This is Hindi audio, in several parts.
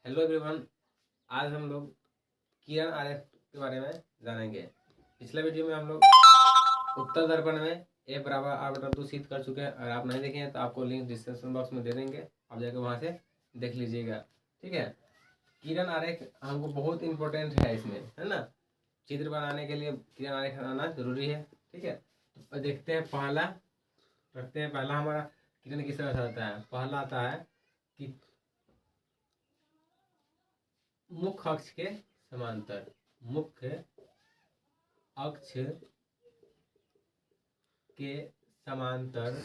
Hello everyone. आज हम लोग किरण आरेख के बारे में जानेंगे। पिछले वीडियो में हम लोग उत्तर दर्पण में ए बराबर आर बटा 2 सिद्ध कर चुके हैं। अगर आप नहीं देखे हैं तो आपको लिंक डिस्क्रिप्शन बॉक्स में दे देंगे, आप जाकर वहाँ से देख लीजिएगा। ठीक है, किरण आरेख हमको बहुत इंपॉर्टेंट है इसमें, है ना। चित्र बनाने के लिए किरण आरेख आना जरूरी है। ठीक है, तो देखते हैं पहला रखते हैं। पहला हमारा किरण किस तरह से आता है। पहला आता है कि मुख्य अक्ष के समांतर, मुख्य अक्ष के समांतर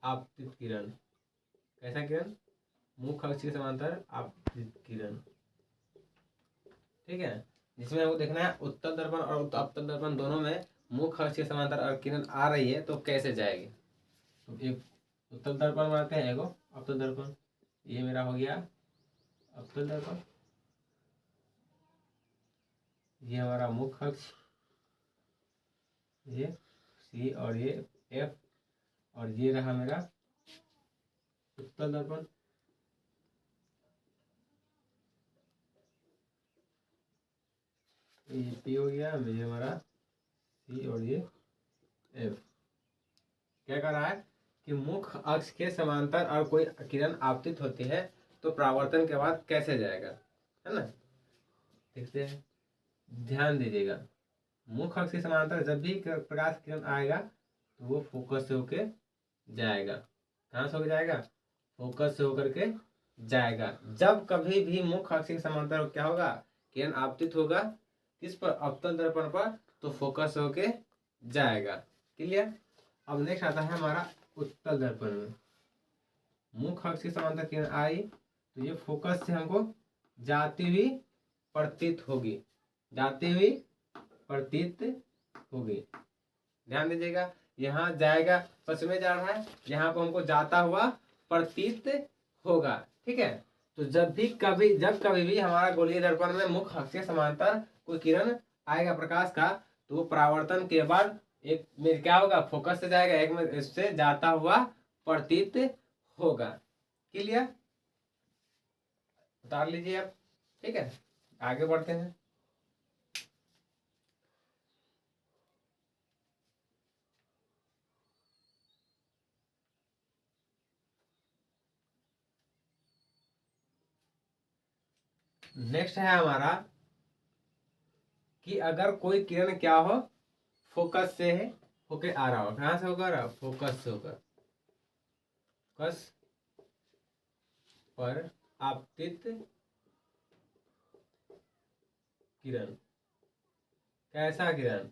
आपतित किरण। कैसा किरण? मुख्य अक्ष के समांतर आपतित किरण। ठीक है, जिसमें हमको देखना है उत्तर दर्पण और अपतल दर्पण दोनों में मुख्य अक्ष के समांतर अगर किरण आ रही है तो कैसे जाएगी। तो एक उत्तर दर्पण बनाते हैं, एगो अपतल दर्पण। ये मेरा हो गया अपतल दर्पण, ये हमारा मुख्य अक्ष, ये सी और ये एफ, और ये रहा मेरा उत्तल दर्पण। ये पी हो गया, ये हमारा सी और ये एफ। क्या कर रहा है कि मुख्य अक्ष के समांतर और कोई किरण आपतित होती है तो परावर्तन के बाद कैसे जाएगा, है ना। देखते हैं, ध्यान दीजिएगा। मुख्य अक्ष के समांतर जब भी प्रकाश किरण आएगा तो वो फोकस से होके जाएगा। कहाँ से होकर जाएगा? फोकस से होकर के जाएगा। जब कभी भी मुख्य अक्ष के समांतर क्या होगा, किरण आपतित होगा किस पर? अवतल दर्पण पर, तो फोकस से होके जाएगा। क्लियर। अब नेक्स्ट आता है हमारा उत्तल दर्पण में। मुख्य अक्ष के समांतर किरण आई तो ये फोकस से हमको जाती हुई प्रतीत होगी, जाती हुई प्रतीत होगी। ध्यान दीजिएगा, यहाँ जाएगा, सच में जा रहा है, यहाँ पर हमको जाता हुआ प्रतीत होगा। ठीक है, तो जब कभी भी हमारा गोलीय दर्पण में मुख्य अक्ष के समांतर कोई किरण आएगा प्रकाश का, तो वो परावर्तन के बाद एक में क्या होगा, फोकस से जाएगा, एक में इससे जाता हुआ प्रतीत होगा। क्लियर, उतार लीजिए आप। ठीक है, आगे बढ़ते हैं। नेक्स्ट है हमारा कि अगर कोई किरण क्या हो, फोकस से होके आ रहा हो। कहां से होकर? फोकस से होकर, फोकस पर आपतित किरण। कैसा किरण?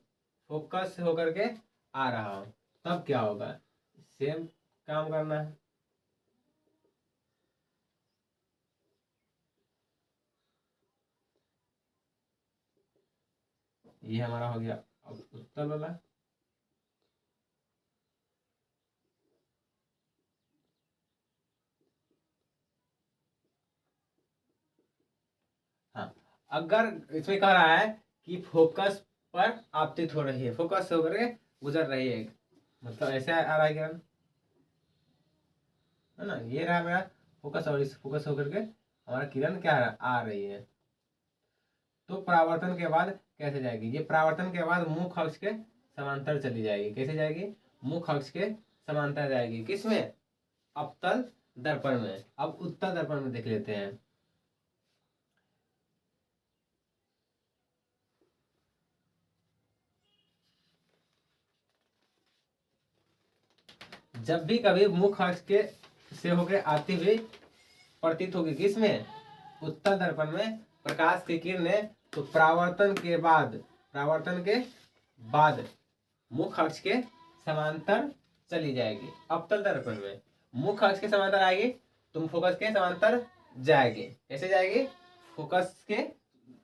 फोकस से होकर के आ रहा हो, तब क्या होगा? सेम काम करना है। ये हमारा हो गया अब उत्तल वाला। हाँ, अगर इसमें कह रहा है कि फोकस पर आपतित हो रही है, फोकस से होकर के गुजर रही है, मतलब ऐसे आ रहा है किरण, है ना। ये रहा मेरा फोकस, और इस फोकस होकर के हमारा किरण क्या आ रही है। तो परावर्तन के बाद कैसे जाएगी? ये परावर्तन के बाद मुख्य अक्ष के समांतर चली जाएगी। कैसे जाएगी? मुख्य अक्ष के समांतर जाएगी। किसमें? अवतल दर्पण में। अब उत्तल दर्पण में देख लेते हैं। जब भी कभी मुख्य अक्ष के से होकर आती हुई प्रतीत होगी, किसमें? उत्तल दर्पण में प्रकाश की किरणें, तो परावर्तन के बाद मुख्य अक्ष के समांतर चली जाएगी। अवतल दर्पण में मुख्य अक्ष के समांतर आएगी, तुम फोकस के समांतर जाएगी। कैसे जाएगी? फोकस के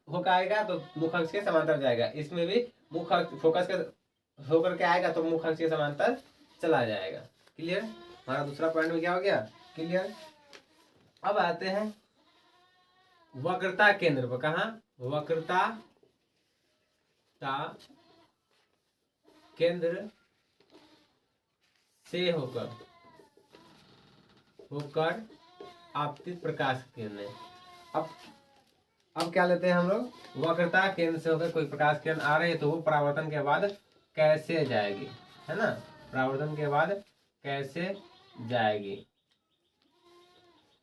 होकर आएगा तो मुख्य अक्ष के समांतर जाएगा। इसमें भी मुख्य फोकस के होकर के आएगा तो मुख्य अक्ष के समांतर चला जाएगा। क्लियर। हमारा दूसरा पॉइंट में क्या हो गया? क्लियर। अब आते हैं वक्रता केंद्र पर। कहा? वक्रता केंद्र से होकर आपतित प्रकाश किरणें। अब अब क्या लेते हैं हम लोग, वक्रता केंद्र से होकर कोई प्रकाश किरण आ रही है तो वो परावर्तन के बाद कैसे जाएगी, है ना, परावर्तन के बाद कैसे जाएगी।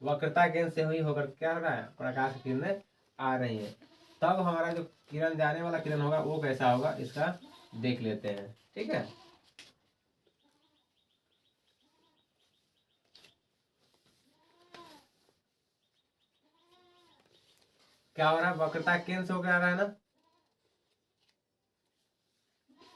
वक्रता केंद्र से हुई होकर क्या हो रहा है, प्रकाश किरणें आ रही है, तब हमारा जो किरण जाने वाला किरण होगा वो कैसा होगा, इसका देख लेते हैं। ठीक है, क्या हो रहा है, वक्रता केंद्र से होकर आ रहा है ना,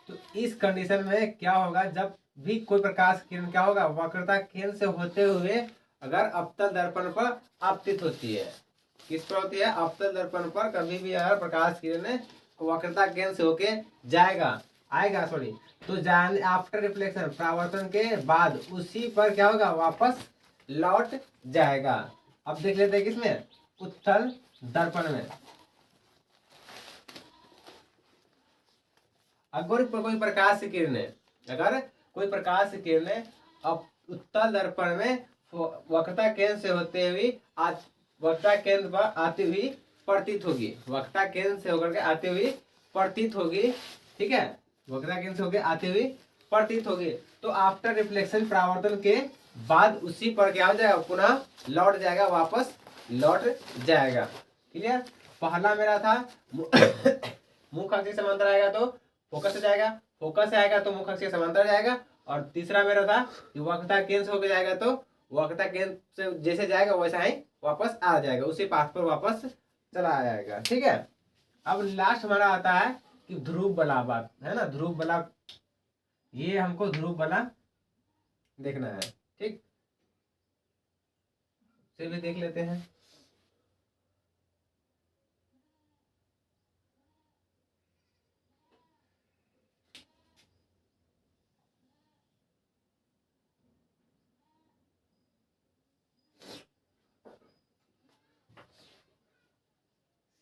तो इस कंडीशन में क्या होगा, जब भी कोई प्रकाश किरण क्या होगा, वक्रता केंद्र से होते हुए अगर अवतल दर्पण पर आपतित होती है, किस पर होती है, अवतल दर्पण पर कभी भी अगर प्रकाश किरण वक्रता केंद्र से होके जाएगा आएगा सॉरी, तो जाने आफ्टर रिफ्लेक्शन परावर्तन के बाद उसी पर क्या होगा, वापस लौट जाएगा। अब देख लेते हैं किसमें, उत्तल दर्पण में। अगर कोई प्रकाश की किरणें, अगर कोई प्रकाश की किरणें अब उत्तल दर्पण में वक्रता केंद्र से होते हुए वक्रता केंद्र पर आती हुई प्रतीत होगी, वक्रता केंद्र से होकर के आती हुई प्रतीत होगी, ठीक है, वक्रता केंद्र से होकर आती हुई प्रतीत होगी, तो आफ्टर रिफ्लेक्शन परावर्तन के बाद उसी पर क्या हो जाएगा, पुनः लौट जाएगा, वापस लौट जाएगा। क्लियर, पहला मेरा था मुख अक्ष समांतर आएगा तो फोकस से जाएगा, फोकस से आएगा तो मुख अक्ष के समांतर जाएगा, और तीसरा मेरा था कि वक्रता केंद्र से होकर जाएगा तो वक्रता केंद्र से जैसे जाएगा वैसा ही वापस आ जाएगा, उसी पाथ पर वापस चला जाएगा। ठीक है, अब लास्ट हमारा आता है कि ध्रुव बला बात है ना, ध्रुव बला, ये हमको ध्रुव बला देखना है। ठीक, चलिए देख लेते हैं।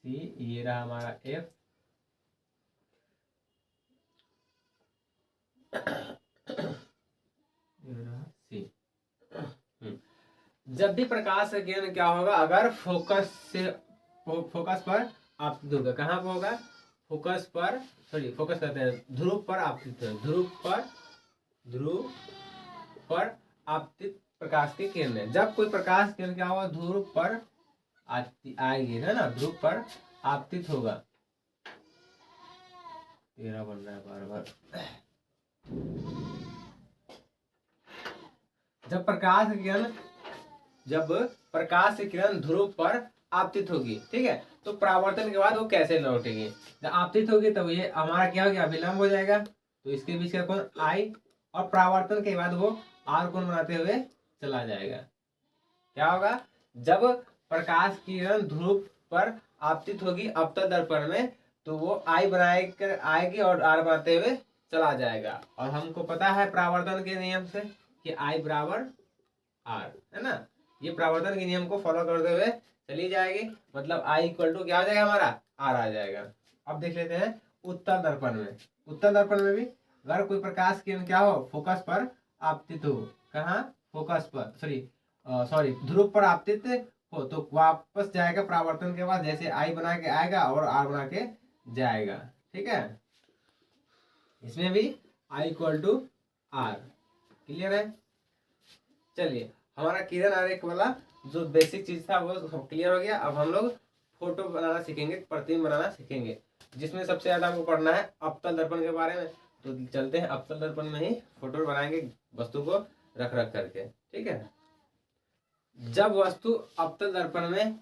सी, ये रहा हमारा एफ, सी। जब भी प्रकाश किरण क्या होगा, अगर फोकस से फोकस पर आपतित होगा, कहाँ पर होगा, फोकस पर, सॉरी फोकस करते हैं, ध्रुव पर आपतित है, ध्रुव पर आपतित प्रकाश की किरणें, जब कोई प्रकाश किरण क्या होगा, ध्रुव पर आएगी, है ना, ध्रुव पर आपतित होगा। तेरा बन रहा है बार बार। जब प्रकाश की किरण ध्रुव पर आपतित होगी, ठीक है, तो परावर्तन के बाद वो कैसे लौटेगी, जब आपतित होगी तब ये हमारा क्या हो गया, विलंब हो जाएगा, तो इसके बीच का कोण आई, और परावर्तन के बाद वो आर कोण बनाते हुए चला जाएगा। क्या होगा, जब प्रकाश की किरण ध्रुव पर आपतित होगी अवतल दर्पण में, तो वो आई बनाकर आएगी और आर बनाते हुए चला जाएगा, और हमको पता है परावर्तन के नियम से कि आई बराबर आर, है ना, ये परावर्तन के नियम को फॉलो करते हुए चली जाएगी, मतलब आई इक्वल टू क्या हो जाएगा, हमारा आर आ जाएगा। अब देख लेते हैं उत्तल दर्पण में, उत्तल दर्पण में भी अगर कोई प्रकाश किरण क्या हो, फोकस पर आपतित हो, कहाँ, फोकस पर, सॉरी ध्रुव पर आपतित हो, तो वापस जाएगा परावर्तन के बाद, जैसे आई बना के आएगा और आर बना के जाएगा। ठीक है, इसमें भी I equal to are. Clear है, चलिए हमारा किरण आरेख वाला जो बेसिक चीज था वो क्लियर हो गया। अब हम लोग फोटो बनाना सीखेंगे, प्रतिबिंब बनाना सीखेंगे, जिसमें सबसे ज्यादा हमको पढ़ना है अवतल दर्पण के बारे में। तो चलते हैं अवतल दर्पण में ही फोटो बनाएंगे, वस्तु को रख रख करके। ठीक है, जब वस्तु अवतल दर्पण में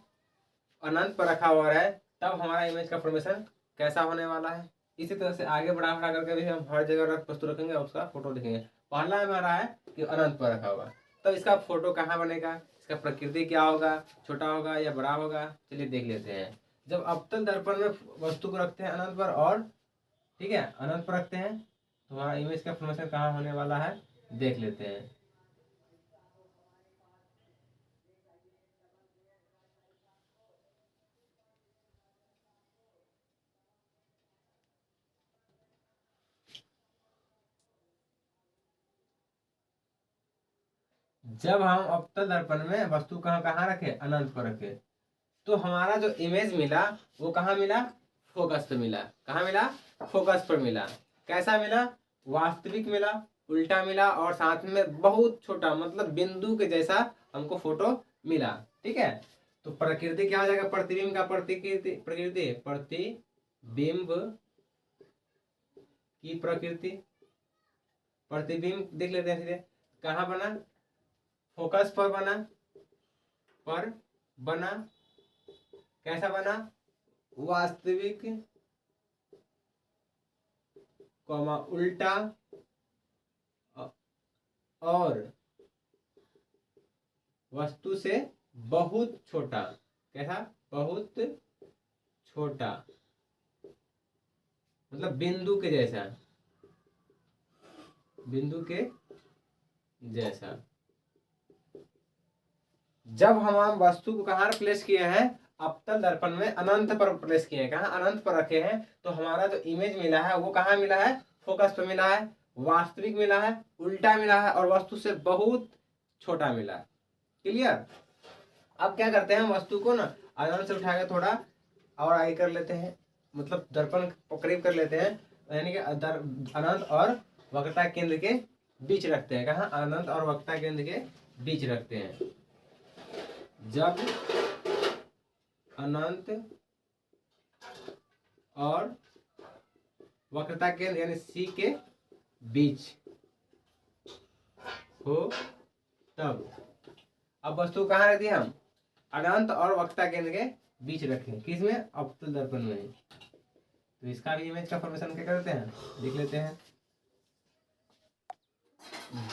अनंत पर रखा हुआ है तब हमारा इमेज का फॉर्मेशन कैसा होने वाला है। इसी तरह से आगे बढ़ा बढ़ा करके भी हम हर जगह वस्तु रखेंगे और उसका फोटो दिखेंगे। पहला हमारा है कि अनंत पर रखा हुआ, तब इसका फोटो कहाँ बनेगा, इसका प्रकृति क्या होगा, छोटा होगा या बड़ा होगा, चलिए देख लेते हैं। जब अवतल दर्पण में वस्तु को रखते हैं अनंत पर, और ठीक है अनंत पर रखते हैं, तो हमारा इमेज का फॉर्मेशन कहाँ होने वाला है देख लेते हैं। जब हम अवतल दर्पण में वस्तु कहाँ कहाँ रखे, अनंत पर रखे, तो हमारा जो इमेज मिला वो कहाँ मिला, फोकस पे मिला। कहाँ मिला, फोकस पर मिला। कैसा मिला, वास्तविक मिला, उल्टा मिला, और साथ में बहुत छोटा, मतलब बिंदु के जैसा हमको फोटो मिला। ठीक है, तो प्रकृति क्या हो जाएगा, प्रतिबिंब का प्रतिकृति, प्रकृति, प्रतिबिंब की प्रकृति, प्रतिबिंब देख लेते हैं सीधे। कहाँ बना, फोकस पर बना, पर बना। कैसा बना, वास्तविक, कॉमा उल्टा, और वस्तु से बहुत छोटा। कैसा, बहुत छोटा, मतलब बिंदु के जैसा, बिंदु के जैसा। जब हम वस्तु को कहाँ प्लेस किए हैं, अवतल दर्पण में अनंत पर प्लेस किए हैं। कहाँ, अनंत पर रखे हैं, तो हमारा जो इमेज मिला है वो कहाँ मिला है, फोकस पे मिला है, वास्तविक मिला है, उल्टा मिला है, और वस्तु से बहुत छोटा मिला। क्लियर। अब क्या करते हैं, हम वस्तु को ना अनंत से उठा के थोड़ा और आगे कर लेते हैं, मतलब दर्पण करीब कर लेते हैं, यानी कि अनंत और वक्रता केंद्र के बीच रखते हैं। कहाँ, अनंत और वक्रता केंद्र के बीच रखते हैं। जब अनंत और वक्रता केंद्र यानी सी के बीच हो तब। अब वस्तु कहाँ रख दी हम, अनंत और वक्रता केंद्र के बीच रखें। किसमें, अवतल दर्पण में। तो इसका भी इमेज का फॉर्मेशन क्या करते हैं, देख लेते हैं।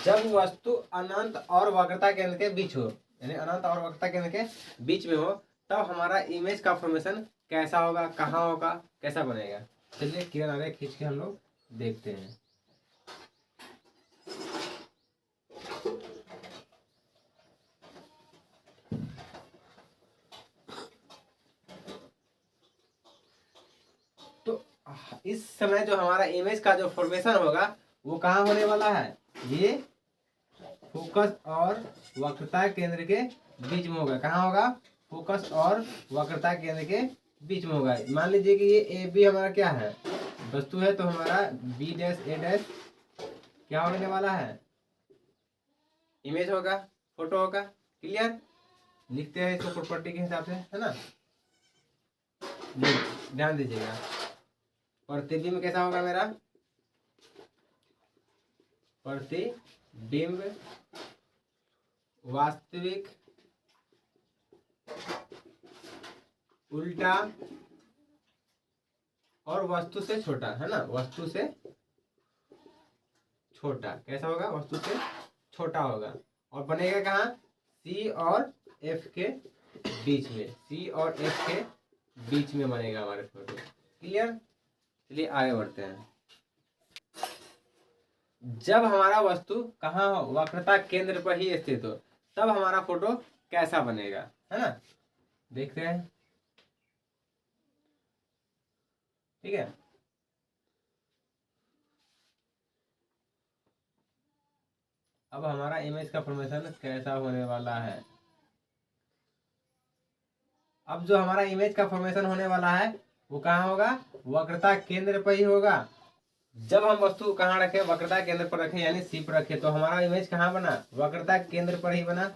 जब वस्तु अनंत और वक्रता केंद्र के बीच हो, यानी अनंत और वक्रता केंद्र के बीच में हो, तब हमारा इमेज का फॉर्मेशन कैसा होगा, कहाँ होगा, कैसा बनेगा। चलिए किरण आरेख खींच के हम लोग देखते हैं। तो इस समय जो हमारा इमेज का जो फॉर्मेशन होगा वो कहाँ होने वाला है, ये फोकस और वक्रता केंद्र के बीच में होगा। कहाँ होगा, फोकस और वक्रता केंद्र के बीच में होगा। मान लीजिए कि ये ए बी हमारा क्या है, वस्तु है, तो हमारा बी डैश ए डैश क्या होने वाला है, इमेज होगा, फोटो होगा। क्लियर। लिखते हैं इसको प्रॉपर्टी के हिसाब से, है ना। ध्यान दीजिएगा, प्रतिबिंब कैसा होगा मेरा, प्रतिबिंब वास्तविक, उल्टा, और वस्तु से छोटा, है ना, वस्तु से छोटा। कैसा होगा, वस्तु से छोटा होगा। और बनेगा कहाँ, सी और एफ के बीच में, सी और एफ के बीच में बनेगा हमारे फोटो। क्लियर। चलिए आगे बढ़ते हैं। जब हमारा वस्तु कहाँ हो, वक्रता केंद्र पर ही स्थित हो, तब हमारा फोटो कैसा बनेगा, है ना। देखते हैं। ठीक है, अब हमारा इमेज का फॉर्मेशन कैसा होने वाला है। अब जो हमारा इमेज का फॉर्मेशन होने वाला है वो कहाँ होगा, वक्रता केंद्र पर ही होगा। जब हम वस्तु कहाँ रखे, वक्रता केंद्र पर रखे, यानी सी पर रखे, तो हमारा इमेज कहाँ बना, वक्रता केंद्र पर ही बना,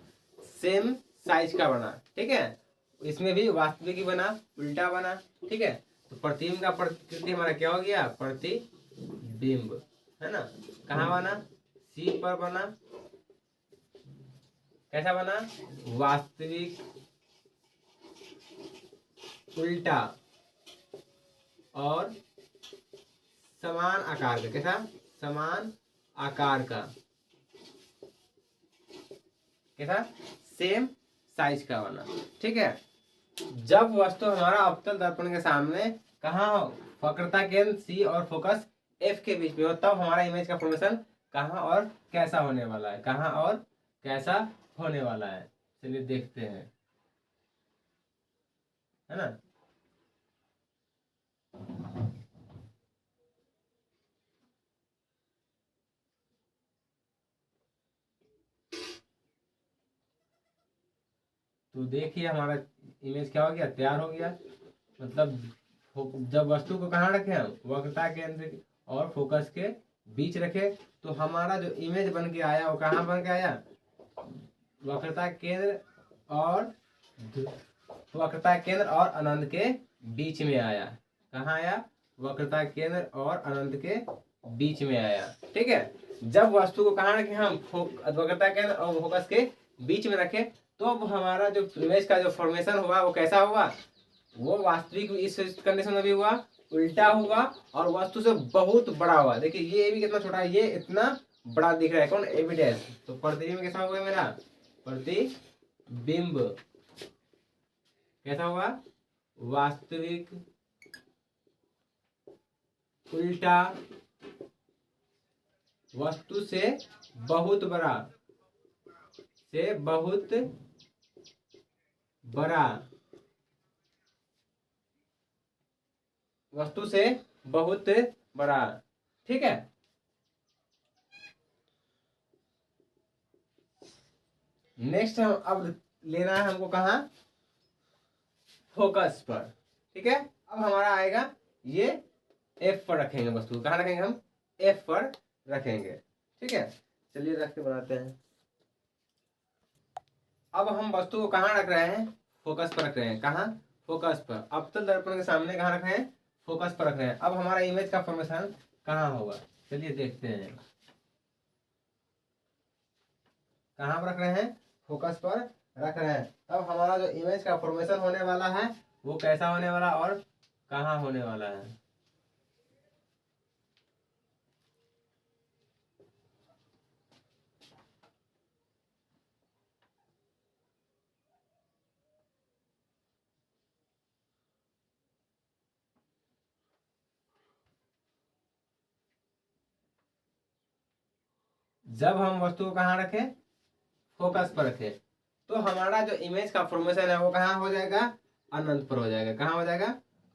सेम साइज का बना। ठीक है, इसमें भी वास्तविक ही बना, उल्टा बना। ठीक है, तो प्रतिबिंब का प्रकृति हमारा क्या हो गया, प्रतिबिंब, है ना। कहाँ बना, सी पर बना। कैसा बना, वास्तविक, उल्टा, और समान आकार का। कैसा, समान आकार का। कैसा, सेम साइज का बना। ठीक है, जब वस्तु हमारा अवतल दर्पण के सामने कहाँ हो, वक्रता केंद्र सी और फोकस एफ के बीच में हो, तब हमारा इमेज का फॉर्मेशन कहाँ और कैसा होने वाला है, कहाँ और कैसा होने वाला है। चलिए देखते हैं, है ना। तो देखिए हमारा इमेज क्या हो गया, तैयार हो गया। मतलब जब वस्तु को कहाँ रखे हम, वक्रता केंद्र और फोकस के बीच रखे, तो हमारा जो इमेज बन के आया वो कहाँ बन के आया, वक्रता केंद्र और वक्रता केंद्र और अनंत के बीच में आया। कहाँ आया, वक्रता केंद्र और अनंत के बीच में आया। ठीक है, जब वस्तु को कहाँ रखे हम, वक्रता केंद्र और फोकस के बीच में रखे, तो अब हमारा जो इमेज का जो फॉर्मेशन हुआ वो कैसा हुआ, वो वास्तविक इस कंडीशन में भी हुआ, उल्टा हुआ और वस्तु से बहुत बड़ा हुआ। देखिए ये भी कितना छोटा है, ये इतना बड़ा दिख रहा है, कौन, एविडेंस। तो प्रतिबिंब कैसा होगा मेरा, प्रतिबिंब कैसा हुआ, वास्तविक उल्टा वस्तु से बहुत बड़ा, से बहुत बड़ा, वस्तु से बहुत बड़ा। ठीक है, नेक्स्ट हम अब लेना है हमको कहा, फोकस पर। ठीक है, अब हमारा आएगा ये एफ पर रखेंगे वस्तु को, कहाँ रखेंगे हम, एफ पर रखेंगे। ठीक है, चलिए रख के बनाते हैं। अब हम वस्तु को कहाँ रख रहे हैं, फोकस पर रख रहे हैं। कहाँ, फोकस पर। अवतल दर्पण के सामने कहाँ रख रहे हैं, फोकस पर रख रहे हैं। अब हमारा इमेज का फॉर्मेशन कहाँ होगा, चलिए देखते हैं। कहाँ पर रख रहे हैं, फोकस पर रख रहे हैं। अब हमारा जो इमेज का फॉर्मेशन होने वाला है वो कैसा होने वाला और कहाँ होने वाला है। जब हम वस्तु को कहाँ रखें, फोकस पर रखें, तो हमारा जो इमेज का फॉर्मेशन है वो कहाँ हो जाएगा, अनंत पर हो जाएगा। कहाँ हो जाएगा,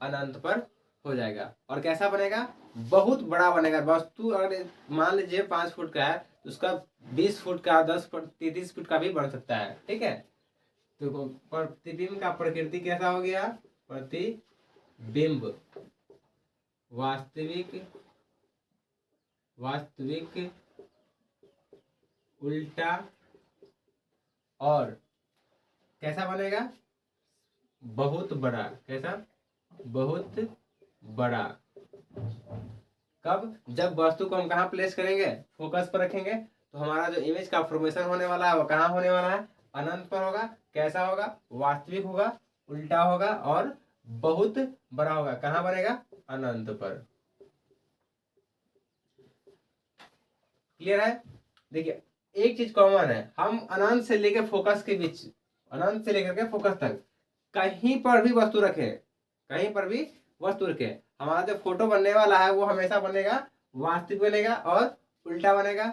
अनंत पर हो जाएगा। और कैसा बनेगा, बहुत बड़ा बनेगा। वस्तु अगर मान लीजिए 5 फुट का है तो उसका 20 फुट का, 10 फुट, 33 फुट का भी बन सकता है। ठीक है, तो प्रतिबिंब का प्रकृति कैसा हो गया, प्रतिबिंब वास्तविक, वास्तविक उल्टा और कैसा बनेगा, बहुत बड़ा। कैसा, बहुत बड़ा। कब, जब वस्तु को हम कहाँ प्लेस करेंगे, फोकस पर रखेंगे, तो हमारा जो इमेज का फॉर्मेशन होने वाला है वो कहाँ होने वाला है, अनंत पर होगा। कैसा होगा, वास्तविक होगा, उल्टा होगा और बहुत बड़ा होगा। कहाँ बनेगा, अनंत पर। क्लियर है। देखिए एक चीज कॉमन है, हम अनंत से लेकर फोकस के बीच, अनंत से लेकर के फोकस तक कहीं पर भी वस्तु रखे, कहीं पर भी वस्तु रखे, हमारा जो फोटो बनने वाला है वो हमेशा बनेगा वास्तविक बनेगा और उल्टा बनेगा।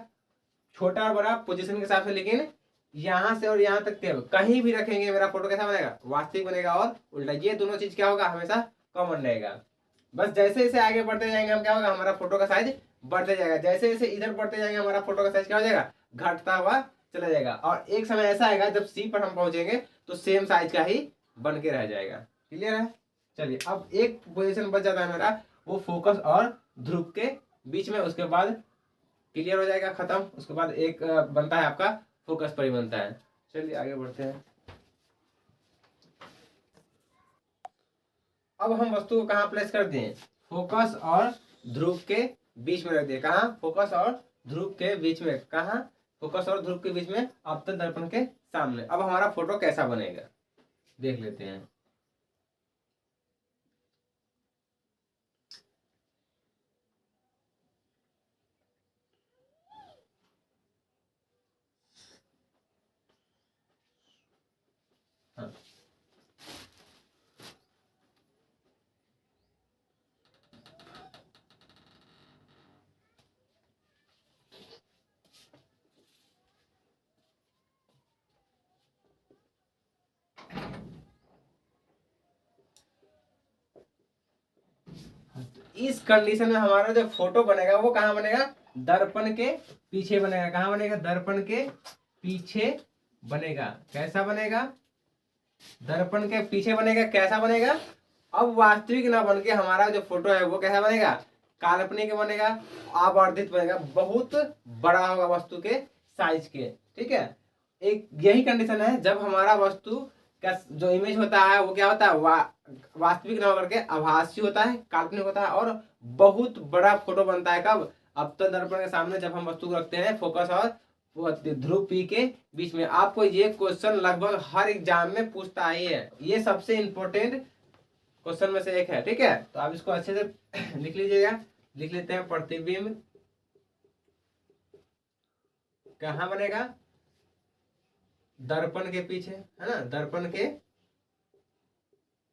छोटा और बड़ा पोजीशन के हिसाब से, लेकिन यहाँ से और यहाँ तक कहीं भी रखेंगे मेरा फोटो कैसा बनेगा, वास्तविक बनेगा और उल्टा। ये दोनों चीज क्या होगा, हमेशा कॉमन रहेगा। बस जैसे जैसे आगे बढ़ते जाएंगे हम क्या होगा, हमारा फोटो का साइज बढ़ते जाएगा। जैसे जैसे इधर बढ़ते जाएंगे हमारा फोटो का साइज क्या हो जाएगा, घटता हुआ चला जाएगा। और एक समय ऐसा आएगा जब सी पर हम पहुंचेंगे तो सेम साइज का ही बन के रह जाएगा। क्लियर है। चलिए अब एक पोजीशन बच जाता है मेरा, वो फोकस और ध्रुव के बीच में। उसके बाद क्लियर हो जाएगा, खत्म। उसके बाद एक बनता है आपका फोकस पर ही बनता है। चलिए आगे बढ़ते हैं। अब हम वस्तु को कहाँ प्लेस कर दिए, फोकस और ध्रुव के बीच में रख दिए। कहाँ, फोकस और ध्रुव के बीच में। कहाँ, फोकस और ध्रुव के बीच में, अवतल दर्पण के सामने। अब हमारा फोटो कैसा बनेगा देख लेते हैं। हाँ, इस कंडीशन में हमारा जो फोटो बनेगा वो कहाँ बनेगा, दर्पण के पीछे बनेगा। कहाँ बनेगा, दर्पण के पीछे बनेगा। कैसा बनेगा, दर्पण के पीछे बनेगा, कैसा बनेगा? अब वास्तविक ना बन के हमारा जो फोटो है वो कैसा बनेगा? काल्पनिक बनेगा, आवर्धित बनेगा, बहुत बड़ा होगा वस्तु के साइज के। ठीक है, एक यही कंडीशन है जब हमारा वस्तु का जो इमेज होता है वो क्या होता है? वास्तविक ना होकर के आभासी होता है, काल्पनिक होता है, और बहुत बड़ा फोटो बनता है कब? अवतल दर्पण के सामने जब हम वस्तु को रखते हैं फोकस और वो ध्रुव पी के बीच में। आपको ये क्वेश्चन लगभग हर एग्जाम में पूछता ही है, ये सबसे इंपॉर्टेंट क्वेश्चन में से एक है। ठीक है, तो आप इसको अच्छे से लिख लीजिएगा। लिख लेते हैं, प्रतिबिंब कहाँ बनेगा? दर्पण के पीछे, है ना, दर्पण के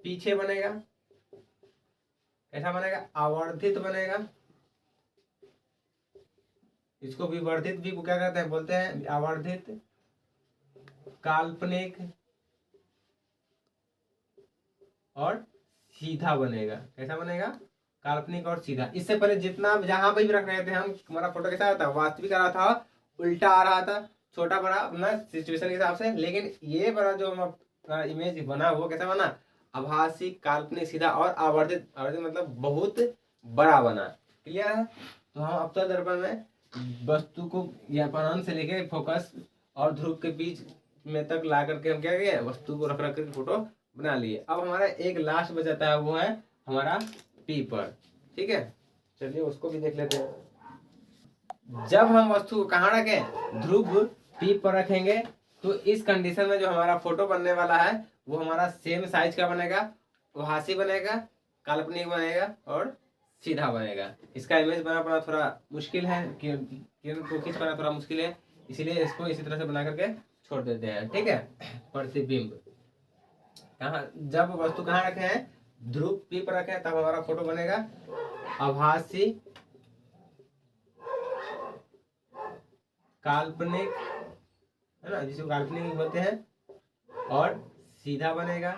पीछे बनेगा। कैसा बनेगा? आवर्धित बनेगा। इसको विवर्धित भी क्या कहते हैं? बोलते हैं आवर्धित, काल्पनिक और सीधा बनेगा। कैसा बनेगा? काल्पनिक और सीधा। इससे पहले जितना जहां पर भी रख रहे थे हम, हमारा फोटो कैसा था? वास्तविक आ रहा था, उल्टा आ रहा था, छोटा बड़ा अपना सिचुएशन के हिसाब से। लेकिन ये बड़ा जो हम इमेज बना वो कैसा बना? आभासी, काल्पनिक, सीधा और आवर्धित। आवर्धित मतलब बहुत बड़ा बना। क्लियर है? तो हम अवतल दर्पण में वस्तु को या प्राण से लेके फोकस और ध्रुव के बीच में तक ला करके हम क्या किए? वस्तु को रख रख करके फोटो बना लिए। अब हमारा एक लास्ट बचाता है, वो है हमारा पी पर। ठीक है, चलिए उसको भी देख लेते हैं। जब हम वस्तु को कहाँ रखें? ध्रुव पी पर रखेंगे, तो इस कंडीशन में जो हमारा फोटो बनने वाला है वो हमारा सेम साइज का बनेगा, आभासी बनेगा, काल्पनिक बनेगा और सीधा बनेगा। इसका इमेज बना पाना थोड़ा मुश्किल है, किरण को खींच पाना थोड़ा मुश्किल है, इसीलिए इसको इसी तरह से बना करके छोड़ देते हैं। ठीक है, प्रतिबिंब कहाँ, जब वस्तु कहाँ रखे हैं? ध्रुव पी पर रखे हैं, तब हमारा फोटो बनेगा आभासी, काल्पनिक, है ना, जिसको काल्पनिक बोलते हैं, और सीधा बनेगा।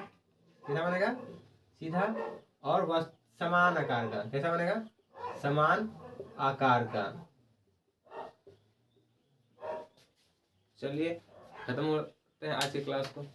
सीधा बनेगा, सीधा और वस्तु समान आकार का। कैसा बनेगा? समान आकार का। चलिए खत्म होते हैं आज की क्लास को।